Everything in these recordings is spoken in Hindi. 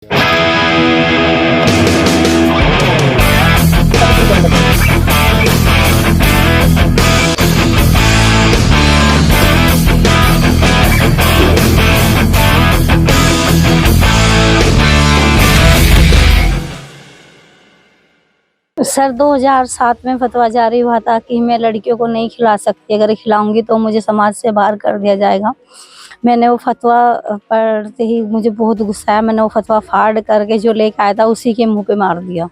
सर 2007 में फतवा जारी हुआ था कि मैं लड़कियों को नहीं खिला सकती, अगर खिलाऊंगी तो मुझे समाज से बाहर कर दिया जाएगा। मैंने वो फतवा पढ़ते ही मुझे बहुत गुस्सा आया। मैंने वो फतवा फाड़ करके जो लेके आया था उसी के मुंह पे मार दिया।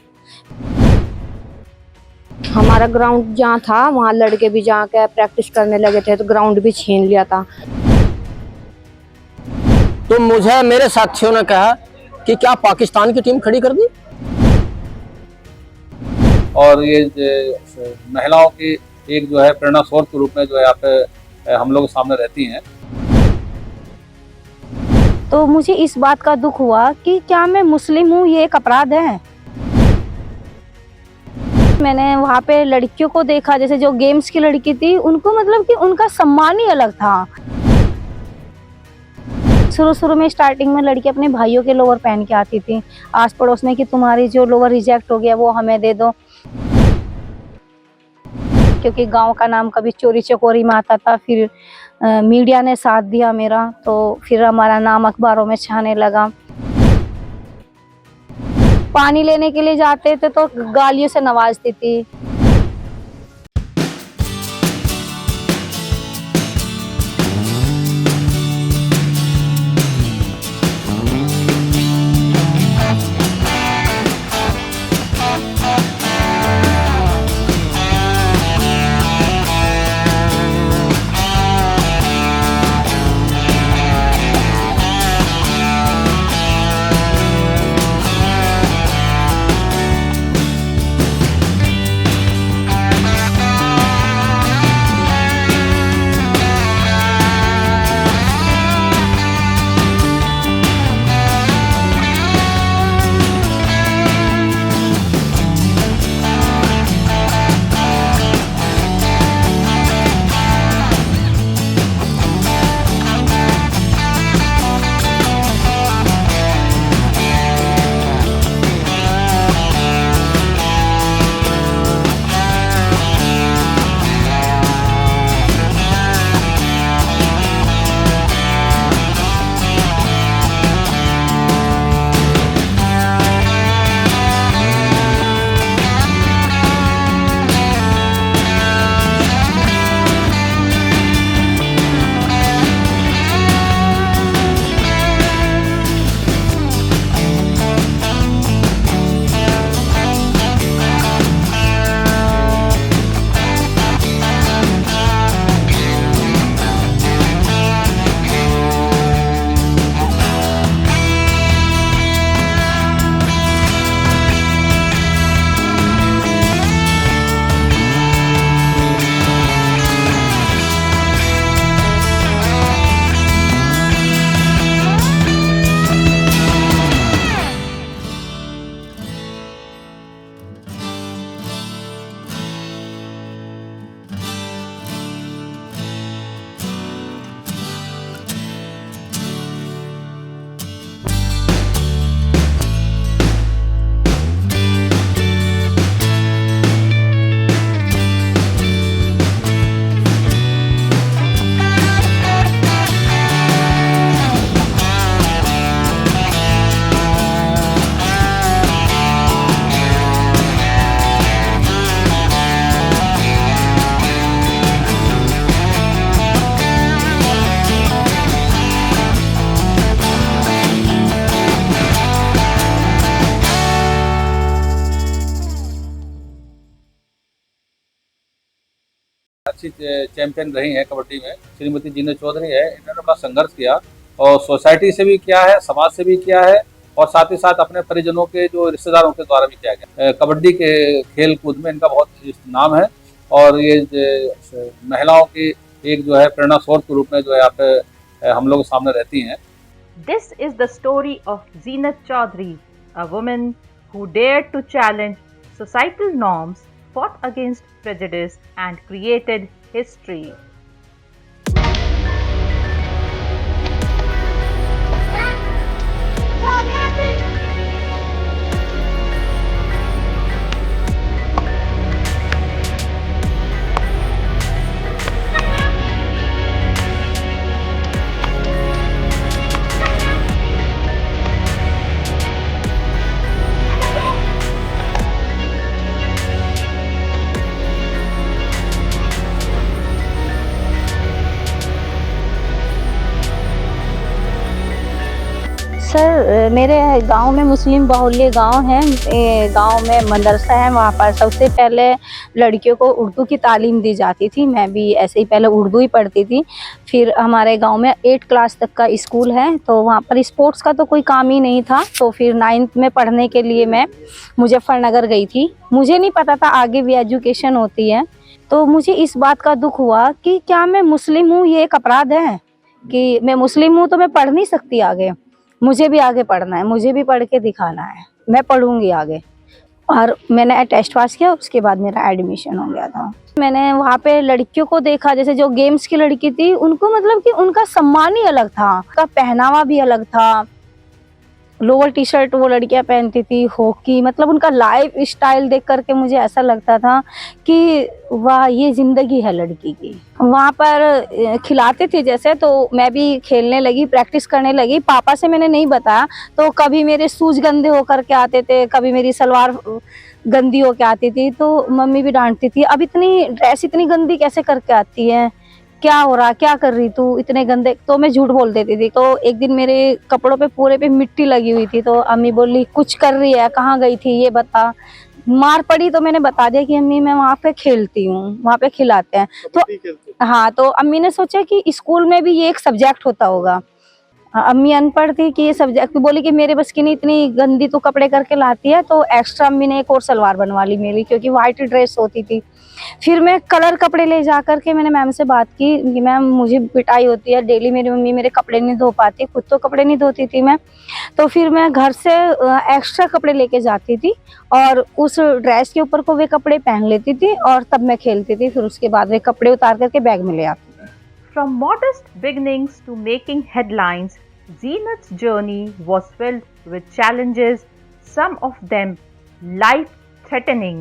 हमारा ग्राउंड जहाँ था वहाँ लड़के भी जाके प्रैक्टिस करने लगे थे, तो ग्राउंड भी छीन लिया था। तो मुझे मेरे साथियों ने कहा कि क्या पाकिस्तान की टीम खड़ी कर दी। और ये महिलाओं की एक जो है प्रेरणा स्रोत के रूप में जो है यहाँ पे हम लोग सामने रहती हैं। तो मुझे इस बात का दुख हुआ कि क्या मैं मुस्लिम हूँ, ये एक अपराध है। मैंने वहाँ पे लड़कियों को देखा, जैसे जो गेम्स की लड़की थी उनको मतलब कि उनका सम्मान ही अलग था। शुरू में स्टार्टिंग में लड़की अपने भाइयों के लोवर पहन के आती थी आस पड़ोस में कि तुम्हारी जो लोवर रिजेक्ट हो गया वो हमें दे दो, क्योंकि गांव का नाम कभी चोरी चकोरी में आता था। फिर मीडिया ने साथ दिया मेरा, तो फिर हमारा नाम अखबारों में छाने लगा। पानी लेने के लिए जाते थे तो गालियों से नवाजती थी। अच्छी चैंपियन रही हैं कबड्डी में, श्रीमती जीनत चौधरी है। इन्होंने बड़ा संघर्ष किया और सोसाइटी से भी किया है, समाज से भी किया है और साथ ही साथ अपने परिजनों के जो रिश्तेदारों के द्वारा भी किया गया। कबड्डी के खेल कूद में इनका बहुत नाम है और ये महिलाओं की एक जो है प्रेरणा स्रोत के रूप में जो है यहाँ पे हम लोग सामने रहती हैं। This is the story of Zeenat Chaudhary, a woman who dared to challenge societal norms, fought against prejudice, and created history. Stop! Sir मेरे गांव में मुस्लिम बाहुल्य गांव है। गांव में मदरसा है, वहाँ पर सबसे पहले लड़कियों को उर्दू की तालीम दी जाती थी। मैं भी ऐसे ही पहले उर्दू ही पढ़ती थी। फिर हमारे गांव में 8 क्लास तक का स्कूल है, तो वहाँ पर स्पोर्ट्स का तो कोई काम ही नहीं था। तो फिर 9th में पढ़ने के लिए मैं मुजफ्फरनगर गई थी। मुझे नहीं पता था आगे भी एजुकेशन होती है। तो मुझे इस बात का दुख हुआ कि क्या मैं मुस्लिम हूँ, ये एक अपराध है कि मैं मुस्लिम हूँ तो मैं पढ़ नहीं सकती आगे। मुझे भी आगे पढ़ना है, मुझे भी पढ़ के दिखाना है, मैं पढ़ूंगी आगे। और मैंने टेस्ट पास किया, उसके बाद मेरा एडमिशन हो गया था। मैंने वहाँ पे लड़कियों को देखा, जैसे जो गेम्स की लड़की थी उनको मतलब कि उनका सम्मान ही अलग था, उनका पहनावा भी अलग था। लोअर टी शर्ट वो लड़कियां पहनती थी, हॉकी, मतलब उनका लाइफ स्टाइल देख करके मुझे ऐसा लगता था कि वाह, ये जिंदगी है लड़की की। वहाँ पर खिलाते थे जैसे, तो मैं भी खेलने लगी, प्रैक्टिस करने लगी। पापा से मैंने नहीं बताया, तो कभी मेरे शूज गंदे होकर के आते थे, कभी मेरी सलवार गंदी होकर आती थी, तो मम्मी भी डांटती थी, अब इतनी ड्रेस इतनी गंदी कैसे करके आती है, क्या हो रहा, क्या कर रही तू, इतने गंदे। तो मैं झूठ बोल देती थी। तो एक दिन मेरे कपड़ों पे पूरे पे मिट्टी लगी हुई थी, तो अम्मी बोली कुछ कर रही है, कहाँ गई थी ये बता। मार पड़ी तो मैंने बता दिया कि अम्मी मैं वहाँ पे खेलती हूँ, वहाँ पे खिलाते हैं। तो हाँ, तो अम्मी ने सोचा कि स्कूल में भी ये एक सब्जेक्ट होता होगा। अम्मी अनपढ़ थी कि ये सब्जेक्ट, बोली कि मेरे बस की नहीं, इतनी गंदी तो कपड़े करके लाती है। तो एक्स्ट्रा अम्मी ने एक और सलवार बनवा ली मेरी, क्योंकि वाइट ड्रेस होती थी। फिर मैं कलर कपड़े ले जा करके मैंने मैम से बात की कि मैम मुझे पिटाई होती है डेली, मेरी मम्मी मेरे कपड़े नहीं धो पाती, खुद तो कपड़े नहीं धोती थी मैं। तो फिर मैं घर से एक्स्ट्रा कपड़े लेके जाती थी और उस ड्रेस के ऊपर को वे कपड़े पहन लेती थी और तब मैं खेलती थी। फिर उसके बाद वे कपड़े उतार करके बैग में ले आती थी। From modest beginnings to making headlines, Zeenat's journey was filled with challenges, some of them life-threatening.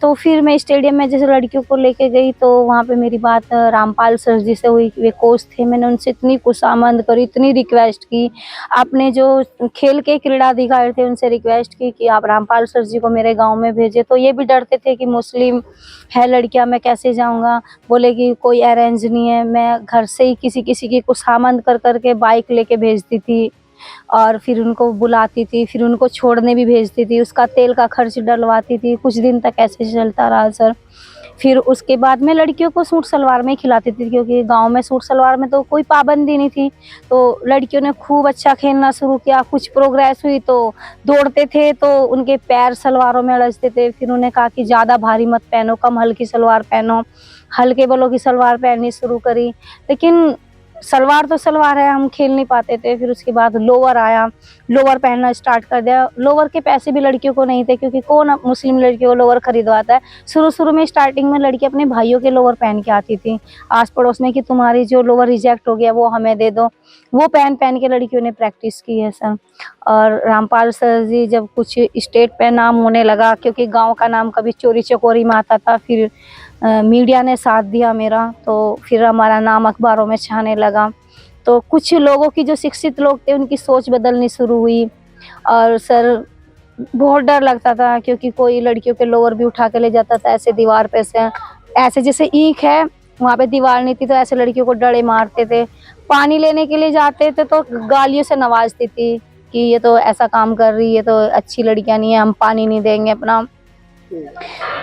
तो फिर मैं स्टेडियम में जैसे लड़कियों को लेके गई, तो वहाँ पे मेरी बात रामपाल सर जी से हुई। वे कोच थे, मैंने उनसे इतनी खुशामद करी, इतनी रिक्वेस्ट की। आपने जो खेल के क्रीड़ाधिकारी थे उनसे रिक्वेस्ट की कि आप रामपाल सर जी को मेरे गांव में भेजे। तो ये भी डरते थे कि मुस्लिम है लड़कियां, मैं कैसे जाऊंगा। बोले कि कोई अरेंज नहीं है। मैं घर से ही किसी किसी की खुशामद कर करके बाइक लेके भेजती थी और फिर उनको बुलाती थी, फिर उनको छोड़ने भी भेजती थी, उसका तेल का खर्च डलवाती थी। कुछ दिन तक ऐसे चलता रहा सर। फिर उसके बाद मैं लड़कियों को सूट सलवार में ही खिलाती थी, क्योंकि गांव में सूट सलवार में तो कोई पाबंदी नहीं थी। तो लड़कियों ने खूब अच्छा खेलना शुरू किया, कुछ प्रोग्रेस हुई तो दौड़ते थे तो उनके पैर सलवारों में अड़चते थे। फिर उन्हें कहा कि ज़्यादा भारी मत पहनो, कम हल्की सलवार पहनो। हल्के बलों की सलवार पहननी शुरू करी, लेकिन सलवार तो सलवार है, हम खेल नहीं पाते थे। फिर उसके बाद लोअर आया, लोअर पहनना स्टार्ट कर दिया। लोअर के पैसे भी लड़कियों को नहीं थे, क्योंकि कौन मुस्लिम लड़कियों को लोअर खरीदवाता है। शुरू में स्टार्टिंग में लड़की अपने भाइयों के लोअर पहन के आती थी आस पड़ोस में कि तुम्हारी जो लोअर रिजेक्ट हो गया वो हमें दे दो। वो पहन के लड़कियों ने प्रैक्टिस की है सर। और रामपाल सर जी जब कुछ स्टेट पे नाम होने लगा, क्योंकि गाँव का नाम कभी चोरी चकोरी में आता था, फिर मीडिया ने साथ दिया मेरा, तो फिर हमारा नाम अखबारों में छाने लगा। तो कुछ लोगों की, जो शिक्षित लोग थे, उनकी सोच बदलनी शुरू हुई। और सर बहुत डर लगता था, क्योंकि कोई लड़कियों के लोअर भी उठा के ले जाता था ऐसे दीवार पे से, ऐसे जैसे ईंख है वहाँ पे दीवार नहीं थी, तो ऐसे लड़कियों को डरे मारते थे। पानी लेने के लिए जाते थे तो गालियों से नवाजती थी कि ये तो ऐसा काम कर रही है, तो अच्छी लड़कियां नहीं है, हम पानी नहीं देंगे अपना।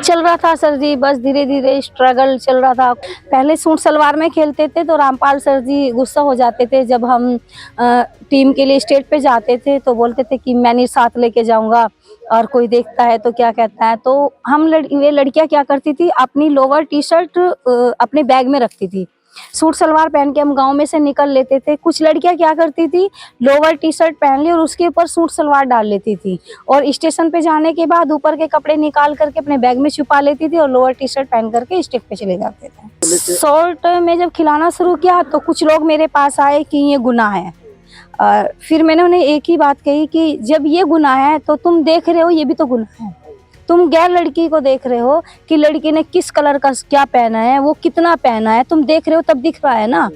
चल रहा था सर जी, बस धीरे धीरे स्ट्रगल चल रहा था। पहले सूट सलवार में खेलते थे तो रामपाल सर जी गुस्सा हो जाते थे। जब हम टीम के लिए स्टेट पे जाते थे तो बोलते थे कि मैं नहीं साथ लेके जाऊंगा, और कोई देखता है तो क्या कहता है। तो हम वे लड़कियां क्या करती थी, अपनी लोअर टी शर्ट अपने बैग में रखती थी। सूट सलवार पहन के हम गांव में से निकल लेते थे। कुछ लड़कियां क्या करती थी, लोअर टी शर्ट पहन ली और उसके ऊपर सूट सलवार डाल लेती थी, और स्टेशन पे जाने के बाद ऊपर के कपड़े निकाल करके अपने बैग में छुपा लेती थी और लोअर टी शर्ट पहन करके स्टेज पे चले जाते थे। शॉर्ट में जब खिलाना शुरू किया तो कुछ लोग मेरे पास आए कि ये गुनाह है। फिर मैंने उन्हें एक ही बात कही कि जब ये गुनाह है तो तुम देख रहे हो ये भी तो गुनाह है। तुम गैर लड़की को देख रहे हो कि लड़की ने किस कलर का क्या पहना है, वो कितना पहना है, तुम देख रहे हो, तब दिख रहा है ना।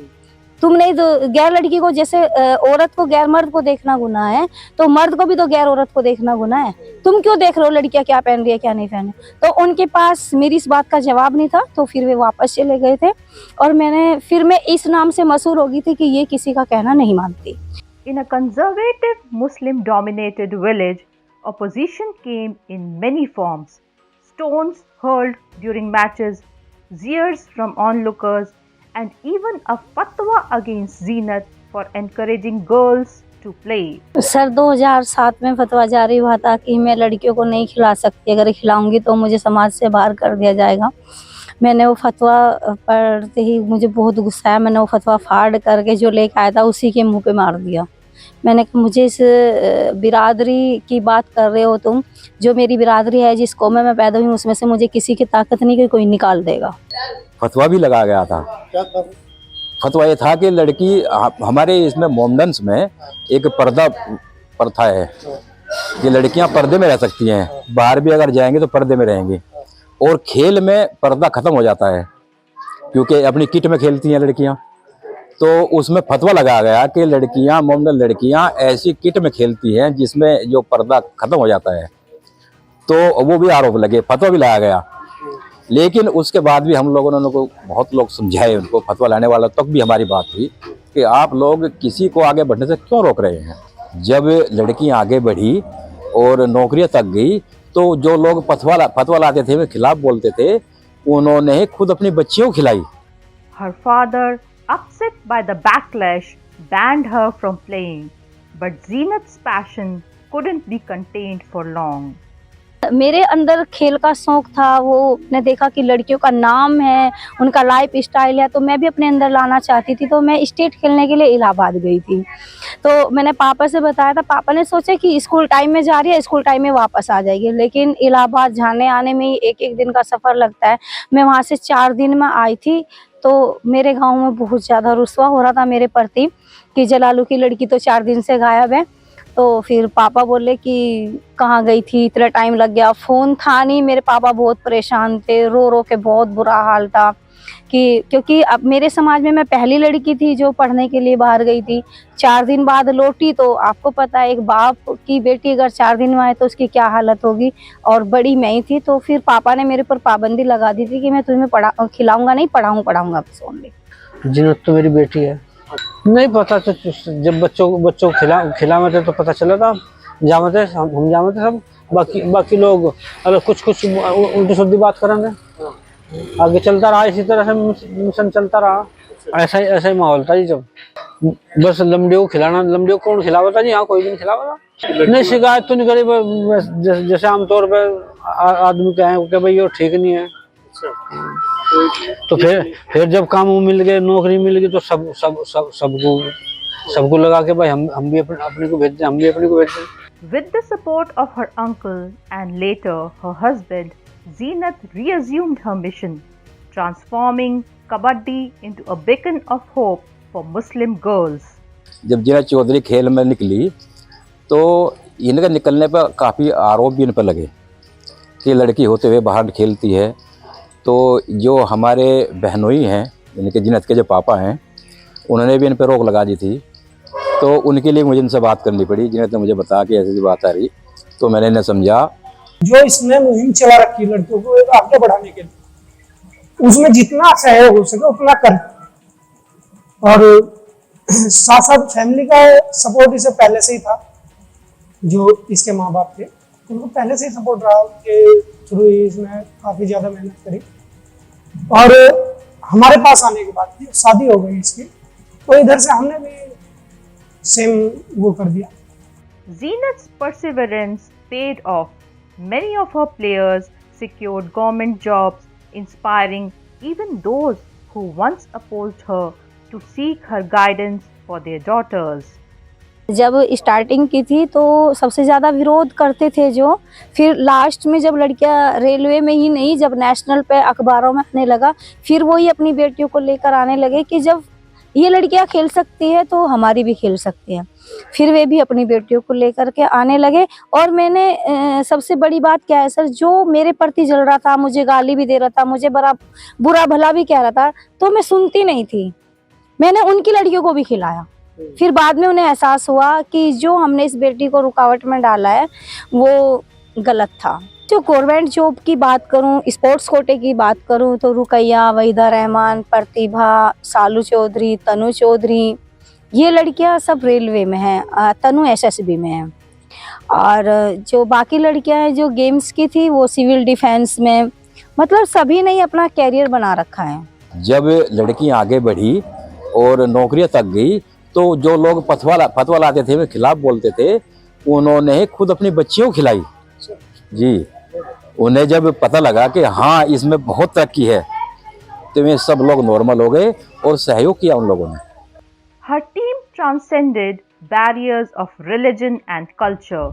तुम नहीं, तो गैर लड़की को, जैसे औरत को गैर मर्द को देखना गुनाह है, तो मर्द को भी तो गैर औरत को देखना गुनाह है। तुम क्यों देख रहे हो लड़कियां क्या पहन रही है क्या नहीं पहन रही। तो उनके पास मेरी इस बात का जवाब नहीं था, तो फिर वे वापस चले गए थे। और मैं इस नाम से मशहूर हो गई थी कि ये किसी का कहना नहीं मानती। In a conservative Muslim-dominated village, opposition came in many forms. Stones hurled during matches, jeers from onlookers, and even a fatwa against Zeenat for encouraging girls to play. Sir 2007 में फतवा जारी हुआ था कि मैं लड़कियों को नहीं खिला सकती, अगर खिलाऊंगी तो मुझे समाज से बाहर कर दिया जाएगा। मैंने वो फतवा पढ़ते ही मुझे बहुत गुस्सा आया। मैंने वो फतवा फाड़ करके जो लेके आया था उसी के मुंह पे मार दिया। मैंने कहा मुझे इस बिरादरी की बात कर रहे हो तुम, जो मेरी बिरादरी है, जिस कौम में पैदा हुई उसमें से मुझे किसी की ताकत नहीं कि कोई निकाल देगा। फतवा भी लगा गया था। फतवा ये था कि लड़की हमारे इसमें मोमडन्स में एक पर्दा प्रथा है कि लड़कियां पर्दे में रह सकती हैं, बाहर भी अगर जाएंगे तो पर्दे में रहेंगी, और खेल में पर्दा खत्म हो जाता है क्योंकि अपनी किट में खेलती हैं लड़कियां। तो उसमें फतवा लगाया गया कि लड़कियां, मोमडन लड़कियां ऐसी किट में खेलती हैं जिसमें जो पर्दा खत्म हो जाता है। तो वो भी आरोप लगे, फतवा भी लगाया गया। लेकिन उसके बाद भी हम लोगों ने उनको बहुत लोग समझाए, उनको फतवा लाने वाला तक भी हमारी बात हुई कि आप लोग किसी को आगे बढ़ने से क्यों रोक रहे हैं। जब लड़की आगे बढ़ी और नौकरियां तक गई तो जो लोग फतवा लाते थे, वे खिलाफ बोलते थे, उन्होंने खुद अपनी बच्चियों को खिलाई। Her father, upset by the backlash, banned her from playing. But Zeenat's passion couldn't be contained for long. मेरे अंदर खेल का शौक था। वो ने देखा कि लड़कियों का नाम है, उनका लाइफ स्टाइल है, तो मैं भी अपने अंदर लाना चाहती थी। तो मैं स्टेट खेलने के लिए इलाहाबाद गई थी। तो मैंने पापा से बताया था। पापा ने सोचा कि स्कूल टाइम में जा रही है, स्कूल टाइम में वापस आ जाएगी, लेकिन इलाहाबाद जाने आने में ही एक दिन का सफ़र लगता है। मैं वहाँ से 4 दिन में आई थी। तो मेरे गाँव में बहुत ज़्यादा रुस्वा हो रहा था मेरे प्रति कि जलालू की लड़की तो 4 दिन से गायब है। तो फिर पापा बोले कि कहाँ गई थी, इतना टाइम लग गया, फ़ोन था नहीं। मेरे पापा बहुत परेशान थे, रो रो के बहुत बुरा हाल था कि क्योंकि अब मेरे समाज में मैं पहली लड़की थी जो पढ़ने के लिए बाहर गई थी। 4 दिन बाद लौटी तो आपको पता है एक बाप की बेटी अगर 4 दिन में आए तो उसकी क्या हालत होगी, और बड़ी मैं ही थी। तो फिर पापा ने मेरे पर पाबंदी लगा दी थी कि मैं तुम्हें खिलाऊंगा नहीं, पढ़ाऊंगा बस ओनली। जीनत तो मेरी बेटी है। नहीं पता तो जब बच्चों को खिलावे थे तो पता चला था। जामते हम जामते सब, बाकी लोग अगर कुछ उल्टी सीधी बात करेंगे। आगे चलता रहा, इसी तरह से मिशन चलता रहा। ऐसा ही माहौल था जी। जब बस लमडियों को खिलाना, लमडियों को कौन खिलावा था जी? हाँ, कोई नहीं खिलावा था। नहीं, शिकायत तो नहीं करी। जैसे आमतौर पर आदमी कहें कि भाई ये ठीक नहीं है। तो फिर जब काम मिल गए, नौकरी मिल गई, तो सबको लगा के भाई हम भी अपने को भेज दें, हम भी अपने को भेज दें। With the support of her uncle and later her husband, Zeenat reassumed her mission, transforming Kabaddi into a beacon of hope for Muslim girls. जब जीनत चौधरी खेल में निकली तो इनके निकलने पर काफ़ी आरोप भी इन पर लगे कि लड़की होते हुए बाहर खेलती है। तो जो हमारे बहनोई हैं, इनके जीनत के जो पापा हैं, उन्होंने भी इन पर रोक लगा दी थी। तो उनके लिए मुझे इनसे बात करनी पड़ी। जीनत ने मुझे बताया कि ऐसी बात आ रही, तो मैंने इन्हें समझा। जो इसने मुहिम चला रखी लड़कियों को आगे बढ़ाने के लिए, उसमें जितना सहयोग हो सके उतना कर, और साथ साथ फैमिली का सपोर्ट इसे पहले से ही था। जो इसके माँ बाप थे उनको पहले से ही सपोर्ट रहा, उनके थ्रू ही इसने काफ़ी ज़्यादा मेहनत करी। और हमारे पास आने के बाद शादी हो गई इसकी, तो इधर से हमने भी सेम वो कर दिया। Zeenat's perseverance paid off. Many of her players secured government jobs, inspiring even those who once opposed her to seek her guidance for their daughters. जब स्टार्टिंग की थी तो सबसे ज़्यादा विरोध करते थे जो, फिर लास्ट में जब लड़कियां रेलवे में ही नहीं, जब नेशनल पे अखबारों में आने लगा, फिर वही अपनी बेटियों को लेकर आने लगे कि जब ये लड़कियां खेल सकती है तो हमारी भी खेल सकती हैं। फिर वे भी अपनी बेटियों को लेकर के आने लगे। और मैंने सबसे बड़ी बात क्या है सर, जो मेरे प्रति जल रहा था, मुझे गाली भी दे रहा था, मुझे बड़ा बुरा भला भी कह रहा था, तो मैं सुनती नहीं थी। मैंने उनकी लड़कियों को भी खिलाया। फिर बाद में उन्हें एहसास हुआ कि जो हमने इस बेटी को रुकावट में डाला है वो गलत था। जो गवर्नमेंट जॉब की बात करूं, स्पोर्ट्स कोटे की बात करूं, तो रुकैया, वहीदा रहमान, प्रतिभा, सालू चौधरी, तनु चौधरी, ये लड़कियां सब रेलवे में हैं, तनु एसएसबी में है, और जो बाकी लड़कियां हैं जो गेम्स की थी वो सिविल डिफेंस में, मतलब सभी ने अपना कैरियर बना रखा है। जब लड़की आगे बढ़ी और नौकरियां तक गई तो जो लोग फतवा लाते थे, वे खिलाफ बोलते थे, उन्होंने खुद अपनी बच्चियों को खिलाई जी। उन्हें जब पता लगा कि हाँ इसमें बहुत तरक्की है तो वे सब लोग नॉर्मल हो गए और सहयोग किया उन लोगों ने। Her team transcended barriers of religion and culture.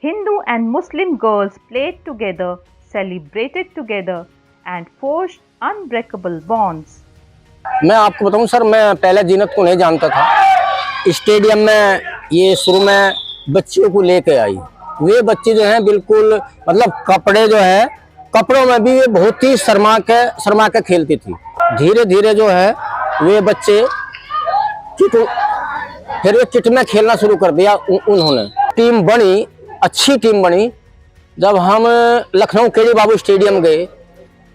Hindu and Muslim girls played together, celebrated together, and forged unbreakable bonds. मैं आपको बताऊं सर, मैं पहले जीनत को नहीं जानता था। स्टेडियम में ये शुरू में बच्चियों को लेके आई। वे बच्चे जो हैं बिल्कुल मतलब कपड़े जो है, कपड़ों में भी वे बहुत ही शर्मा के खेलती थी। धीरे धीरे जो है वे बच्चे फिर वे किट में खेलना शुरू कर दिया उन्होंने। टीम बनी, अच्छी टीम बनी। जब हम लखनऊ केडी बाबू स्टेडियम गए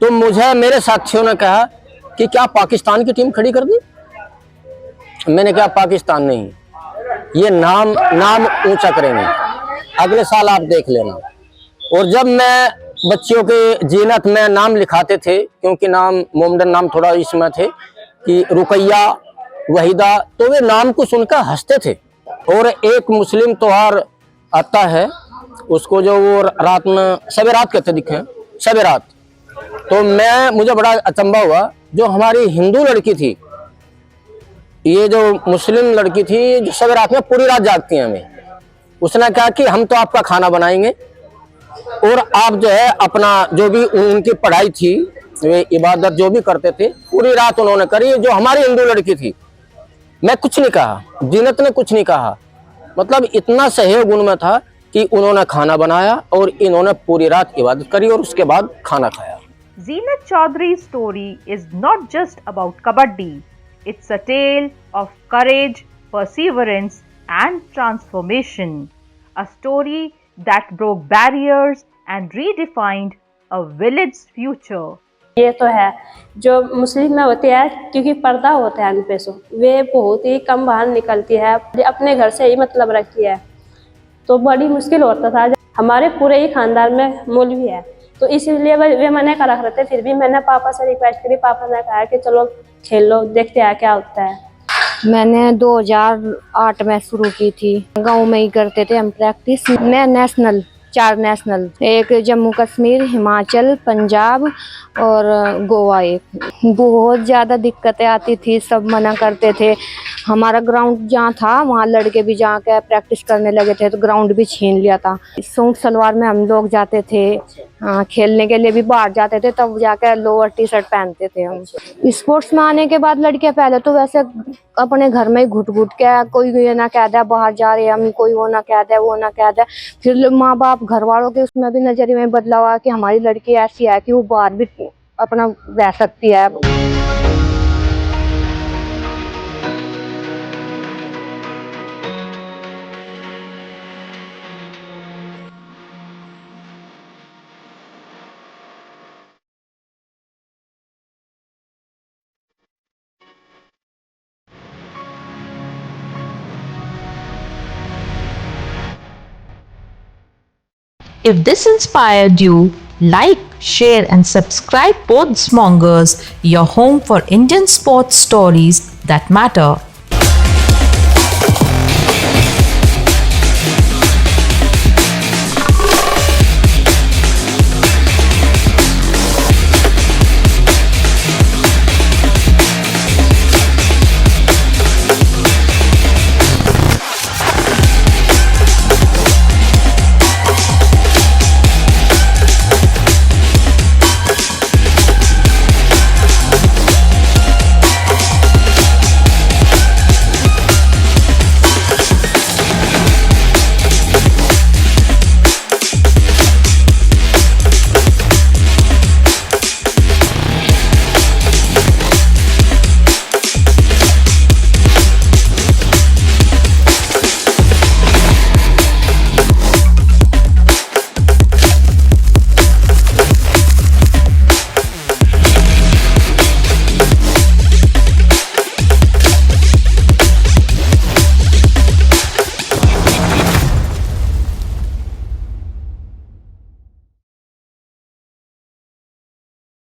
तो मुझे मेरे साथियों ने कहा कि क्या पाकिस्तान की टीम खड़ी कर दी? मैंने कहा पाकिस्तान नहीं, ये नाम ऊंचा करेंगे, अगले साल आप देख लेना। और जब मैं बच्चियों के जीनत में नाम लिखाते थे, क्योंकि नाम मोमडन नाम थोड़ा इसमें थे कि रुकैया, वहीदा, तो वे नाम को सुनकर हंसते थे। और एक मुस्लिम त्योहार आता है, उसको जो वो रात में शबे रात कहते दिखे, शबे रात, तो मुझे बड़ा अचंभा हुआ। जो हमारी हिंदू लड़की थी, ये जो मुस्लिम लड़की थी जो शबे रात में पूरी रात जागती हैं हमें, उसने कहा कि हम तो आपका खाना बनाएंगे और आप जो है अपना जो भी उनकी पढ़ाई थी, वे इबादत जो भी करते थे, पूरी रात उन्होंने करी। जो हमारी हिंदू लड़की थी, मैं कुछ नहीं कहा, जीनत ने कुछ नहीं कहा, मतलब इतना सहयोग उनमें था कि उन्होंने खाना बनाया और इन्होंने पूरी रात इबादत करी और उसके बाद खाना खाया। Zeenat Chaudhary's story is not just about kabaddi. It's a tale of courage, perseverance, and transformation. A story that broke barriers and redefined a village's future. ये तो है जो मुस्लिम में होती है, क्योंकि पर्दा होता है उन पे, सो वे बहुत ही कम बाहर निकलती है, अपने घर से ही मतलब रखती है, तो बड़ी मुश्किल होता था। हमारे पूरे ही खानदान में मौलवी है, तो इसीलिए वे मना कर रख रहे थे। फिर भी मैंने पापा से रिक्वेस्ट करी, पापा ने कहा कि चलो खेल लो, देखते हैं क्या होता है। मैंने 2008 में शुरू की थी, गांव में ही करते थे हम प्रैक्टिस। मैं 4 नेशनल, एक जम्मू कश्मीर, हिमाचल, पंजाब और गोवा। एक बहुत ज़्यादा दिक्कतें आती थी, सब मना करते थे। हमारा ग्राउंड जहाँ था वहाँ लड़के भी जाके प्रैक्टिस करने लगे थे, तो ग्राउंड भी छीन लिया था। सूट सलवार में हम लोग जाते थे, खेलने के लिए भी बाहर जाते थे, तब जाके लोअर टी शर्ट पहनते थे हम। स्पोर्ट्स में आने के बाद लड़कियां पहले तो वैसे अपने घर में घुट के, कोई ये ना कह दे बाहर जा रहे हम, कोई वो ना कह दे, वो ना कह दे। फिर माँ बाप घर वालों के उसमें भी नजरिए में बदलाव आया कि हमारी लड़की ऐसी है कि वो बाहर भी अपना रह सकती है। If this inspired you, like, share and subscribe Podsmongers, your home for Indian sports stories that matter.